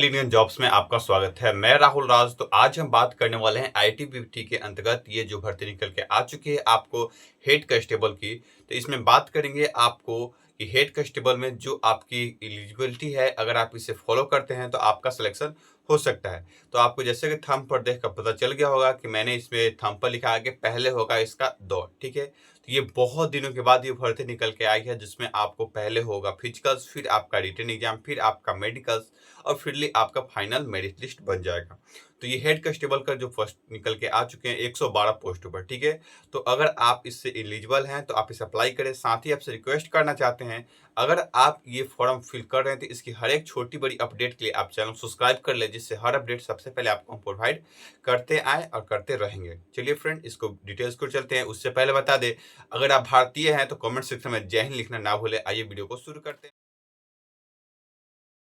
All Indian jobs में आपका स्वागत है। मैं राहुल राज। तो आज हम बात करने वाले हैं आईटीबीपी के अंतर्गत ये जो भर्ती निकल के आ चुकी है आपको हेड कांस्टेबल की। तो इसमें बात करेंगे आपको कि हेड कांस्टेबल में जो आपकी एलिजिबिलिटी है, अगर आप इसे फॉलो करते हैं तो आपका सिलेक्शन हो सकता है। तो आपको जैसे कि थंब पर देख कर पता चल गया होगा कि मैंने इसमें थंब पर लिखा है कि पहले होगा इसका दौड़। ठीक है, तो ये बहुत दिनों के बाद ये भर्ती निकल के आई है, जिसमें आपको पहले होगा फिजिकल्स, फिर आपका रिटन एग्जाम, फिर आपका मेडिकल्स और फिर आपका फाइनल मेरिट लिस्ट बन जाएगा। तो ये हेड कांस्टेबल का जो फर्स्ट निकल के आ चुके हैं 112 पोस्टों पर। ठीक है, तो अगर आप इससे एलिजिबल हैं तो आप इसे अप्लाई करें। साथ ही आपसे रिक्वेस्ट करना चाहते हैं, अगर आप ये फॉर्म फिल कर रहे हैं तो इसकी हर एक छोटी बड़ी अपडेट के लिए आप चैनल सब्सक्राइब कर ले, जिससे हर अपडेट सबसे पहले आपको हम प्रोवाइड करते आए और करते रहेंगे। चलिए फ्रेंड, इसको डिटेल्स को चलते हैं। उससे पहले बता दें, अगर आप भारतीय हैं तो कमेंट सेक्शन में जय हिंद लिखना ना भूले। आइए वीडियो को शुरू करते हैं।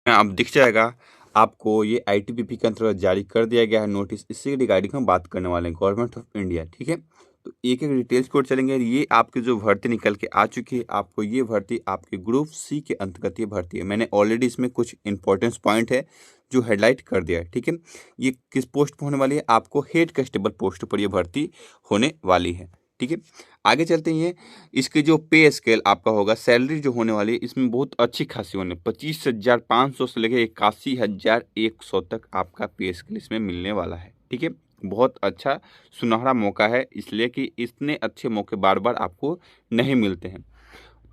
अब दिख जाएगा आपको ये आईटीबीपी के अंतर्गत जारी कर दिया गया है नोटिस। इससे रिगार्डिंग हम बात करने वाले हैं, गवर्नमेंट ऑफ इंडिया। ठीक है, तो एक एक डिटेल्स कोड चलेंगे। ये आपकी जो भर्ती निकल के आ चुकी है, आपको ये भर्ती आपके ग्रुप सी के अंतर्गत ये भर्ती है। मैंने ऑलरेडी इसमें कुछ इंपॉर्टेंस पॉइंट है जो हेडलाइट कर दिया है। ठीक है, ये किस पोस्ट पर होने वाली है? आपको हेड कांस्टेबल पोस्ट पर ये भर्ती होने वाली है। ठीक है, आगे चलते हैं। इसके जो पे स्केल आपका होगा, सैलरी जो होने वाली है इसमें बहुत अच्छी खासी होने 25,500 से लेकर 81,100 तक आपका पे स्केल इसमें मिलने वाला है। ठीक है, बहुत अच्छा सुनहरा मौका है, इसलिए कि इतने अच्छे मौके बार बार आपको नहीं मिलते हैं।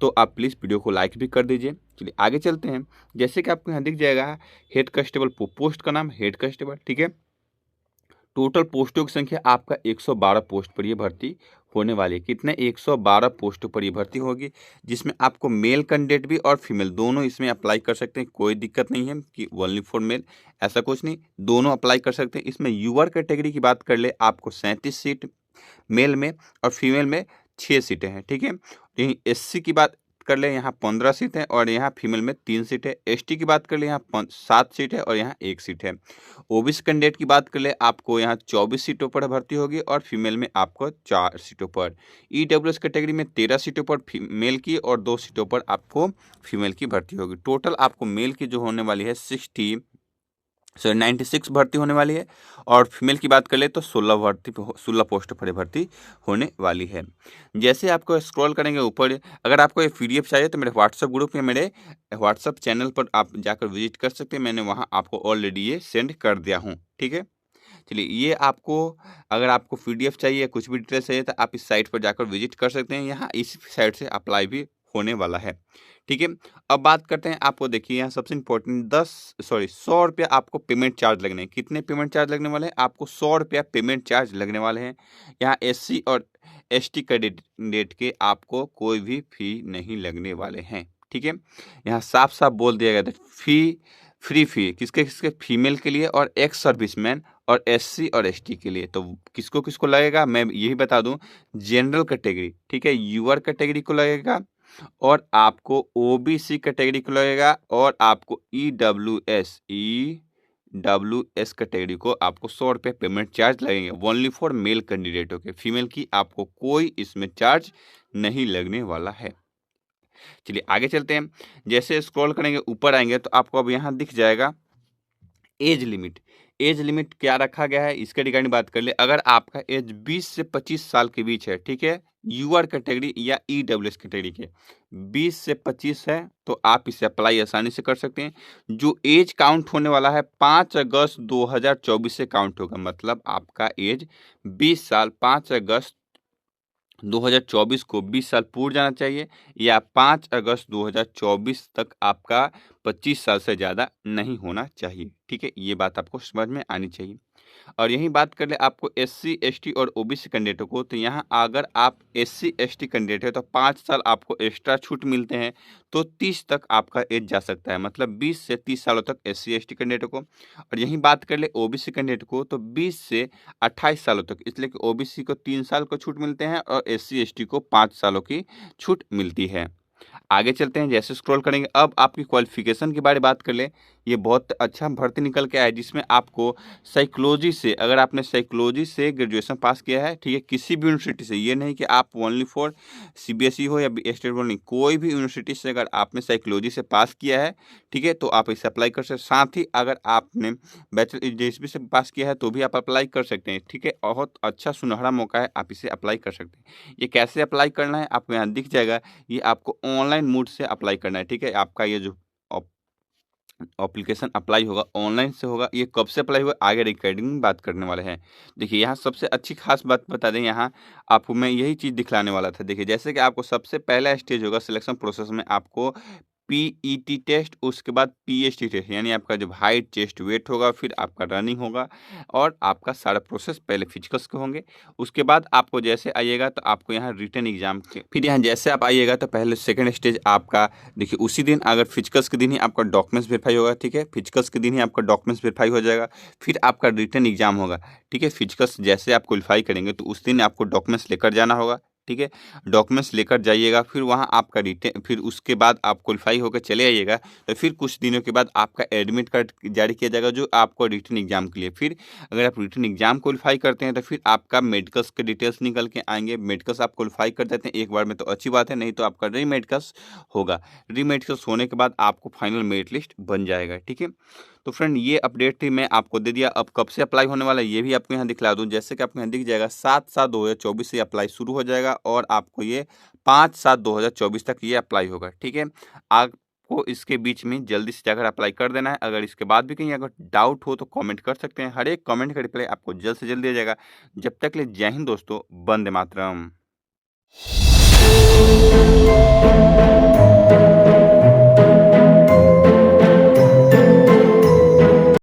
तो आप प्लीज़ वीडियो को लाइक भी कर दीजिए। चलिए आगे चलते हैं। जैसे कि आपको यहाँ दिख जाएगा हेड कांस्टेबल, पोस्ट का नाम हेड कांस्टेबल। ठीक है, टोटल पोस्टों की संख्या आपका 112 पोस्ट पर यह भर्ती होने वाली है। कितने? 112 पोस्टों पर यह भर्ती होगी, जिसमें आपको मेल कैंडिडेट भी और फीमेल दोनों इसमें अप्लाई कर सकते हैं। कोई दिक्कत नहीं है कि ओनली फॉर मेल, ऐसा कुछ नहीं, दोनों अप्लाई कर सकते हैं। इसमें यूआर कैटेगरी की बात कर ले, आपको 37 सीट मेल में और फीमेल में 6 सीटें हैं। ठीक है, यहीं एससी की बात कर ले, यहाँ 15 सीट है और यहाँ फीमेल में 3 सीट है। एसटी की बात कर ले, यहाँ 7 सीट है और यहाँ 1 सीट है। ओबीसी कैंडिडेट की बात कर ले, आपको यहाँ 24 सीटों पर भर्ती होगी और फीमेल में आपको 4 सीटों पर। ईडब्ल्यूएस कैटेगरी में 13 सीटों पर मेल की और 2 सीटों पर आपको फीमेल की भर्ती होगी। टोटल आपको मेल की जो होने वाली है 96 भर्ती होने वाली है और फीमेल की बात कर ले तो 16 पोस्ट पर भर्ती होने वाली है। जैसे आपको स्क्रॉल करेंगे ऊपर, अगर आपको ये पीडीएफ चाहिए तो मेरे व्हाट्सएप ग्रुप में, मेरे व्हाट्सएप चैनल पर आप जाकर विजिट कर सकते हैं। मैंने वहाँ आपको ऑलरेडी ये सेंड कर दिया हूँ। ठीक है, चलिए ये आपको, अगर आपको पीडीएफ चाहिए, कुछ भी डिटेल्स चाहिए तो आप इस साइट पर जाकर विजिट कर सकते हैं। यहाँ इस साइट से अप्लाई भी होने वाला है। ठीक है, अब बात करते हैं। आपको देखिए यहाँ सबसे इम्पोर्टेंट 100 रुपया आपको पेमेंट चार्ज लगने हैं। कितने पेमेंट चार्ज लगने वाले हैं? आपको 100 रुपया पेमेंट चार्ज लगने वाले हैं। यहाँ एससी और एसटी कैंडिडेट के आपको कोई भी फी नहीं लगने वाले हैं। ठीक है, यहाँ साफ साफ बोल दिया गया था फ्री फी किसके किसके? फीमेल के लिए और एक्स सर्विसमैन और एससी और एसटी के लिए। तो किसको किसको लगेगा मैं यही बता दूं, जनरल कैटेगरी, ठीक है, यूआर कैटेगरी को लगेगा और आपको ओबीसी कैटेगरी को लगेगा और आपको ईडब्ल्यूएस कैटेगरी को आपको 100 रुपये पेमेंट चार्ज लगेंगे। ओनली फॉर मेल कैंडिडेटों के, फीमेल की आपको कोई इसमें चार्ज नहीं लगने वाला है। चलिए आगे चलते हैं। जैसे स्क्रॉल करेंगे ऊपर आएंगे तो आपको अब यहाँ दिख जाएगा एज लिमिट। एज लिमिट क्या रखा गया है इसके रिगार्डिंग बात कर ले। अगर आपका एज 20 से 25 साल के बीच है, ठीक है, यूआर कैटेगरी या ईडब्ल्यूएस कैटेगरी के 20 से 25 है तो आप इसे अप्लाई आसानी से कर सकते हैं। जो एज काउंट होने वाला है 5 अगस्त 2024 से काउंट होगा, मतलब आपका एज 20 साल 5 अगस्त 2024 को 20 साल पूर्ण जाना चाहिए या 5 अगस्त 2024 तक आपका 25 साल से ज़्यादा नहीं होना चाहिए। ठीक है, ये बात आपको समझ में आनी चाहिए। और यही बात कर ले आपको एससी एसटी और ओबीसी कैंडिडेटों को, तो यहाँ अगर आप एससी एसटी कैंडिडेट है तो 5 साल आपको एक्स्ट्रा छूट मिलते हैं, तो 30 तक आपका एज जा सकता है, मतलब 20 से 30 सालों तक एससी एसटी कैंडिडेटों को। और यही बात कर ले ओबीसी कैंडिडेट को, तो 20 से 28 सालों तक, इसलिए कि ओबीसी को 3 साल को छूट मिलते हैं और एससी एसटी को 5 सालों की छूट मिलती है। आगे चलते हैं। जैसे स्क्रॉल करेंगे अब आपकी क्वालिफिकेशन के बारे में बात कर ले। ये बहुत अच्छा भर्ती निकल के आया है, जिसमें आपको साइकोलॉजी से, अगर आपने साइकोलॉजी से ग्रेजुएशन पास किया है, ठीक है, किसी भी यूनिवर्सिटी से, ये नहीं कि आप ओनली फॉर सीबीएसई हो या स्टेट बोर्ड, नहीं, कोई भी यूनिवर्सिटी से अगर आपने साइकोलॉजी से पास किया है, ठीक है, तो आप इसे अप्लाई कर सकते हैं। साथ ही अगर आपने बैचलर जेएसबी से पास किया है तो भी आप अप्लाई कर सकते हैं, ठीक है। बहुत अच्छा सुनहरा मौका है, आप इसे अप्लाई कर सकते हैं। ये कैसे अप्लाई करना है आपको यहाँ दिख जाएगा, ये आपको ऑनलाइन मोड से अप्लाई करना है, ठीक है। आपका ये जो एप्लीकेशन अप्लाई होगा ऑनलाइन से होगा। ये कब से अप्लाई होगा आगे रिकॉर्डिंग में बात करने वाले हैं। देखिए यहाँ सबसे अच्छी खास बात बता दें, यहाँ आपको मैं यही चीज़ दिखलाने वाला था। देखिए जैसे कि आपको सबसे पहला स्टेज होगा सिलेक्शन प्रोसेस में, आपको पीईटी टेस्ट, उसके बाद पीएचटी टेस्ट, यानी आपका जब हाइट चेस्ट वेट होगा, फिर आपका रनिंग होगा और आपका सारा प्रोसेस पहले फिजिकल्स के होंगे। उसके बाद आपको जैसे आइएगा तो आपको यहाँ रिटन एग्जाम के, फिर यहाँ जैसे आप आइएगा तो पहले सेकंड स्टेज आपका, देखिए उसी दिन, अगर फिजिकल्स के दिन ही आपका डॉक्यूमेंट्स वेरीफाई होगा, ठीक है, फिजिकल्स के दिन ही आपका डॉक्यूमेंट्स वेरीफाई हो जाएगा। फिर आपका रिटन एग्जाम होगा, ठीक है। फिजिकल्स जैसे आप क्वालिफाई करेंगे तो उस दिन आपको डॉक्यूमेंट्स लेकर जाना होगा, ठीक है। डॉक्यूमेंट्स लेकर जाइएगा, फिर वहाँ आपका रिटन, फिर उसके बाद आप क्वालिफाई होकर चले आइएगा, तो फिर कुछ दिनों के बाद आपका एडमिट कार्ड जारी किया जाएगा जो आपको रिटन एग्जाम के लिए। फिर अगर आप रिटन एग्जाम क्वालिफाई करते हैं तो फिर आपका मेडिकल्स के डिटेल्स निकल के आएंगे। मेडिकल्स आप क्वालिफाई कर देते हैं एक बार में तो अच्छी बात है, नहीं तो आपका री मेडिकल्स होगा। री मेडिकल्स होने के बाद आपको फाइनल मेरिट लिस्ट बन जाएगा, ठीक है। तो फ्रेंड ये अपडेट थी, मैं आपको दे दिया। अब कब से अप्लाई होने वाला है ये भी आपको यहाँ दिखला दूँ। जैसे कि आपको यहाँ दिख जाएगा 7/7/2024 से अप्लाई शुरू हो जाएगा और आपको ये 5/7/2024 तक ये अप्लाई होगा, ठीक है। आपको इसके बीच में जल्दी से जाकर अप्लाई कर देना है। अगर इसके बाद भी कहीं अगर डाउट हो तो कमेंट कर सकते हैं, हर एक कमेंट का रिप्लाई आपको जल्द से जल्द दिया जाएगा। जब तक के लिए जय हिंद दोस्तों, वंदे मातरम।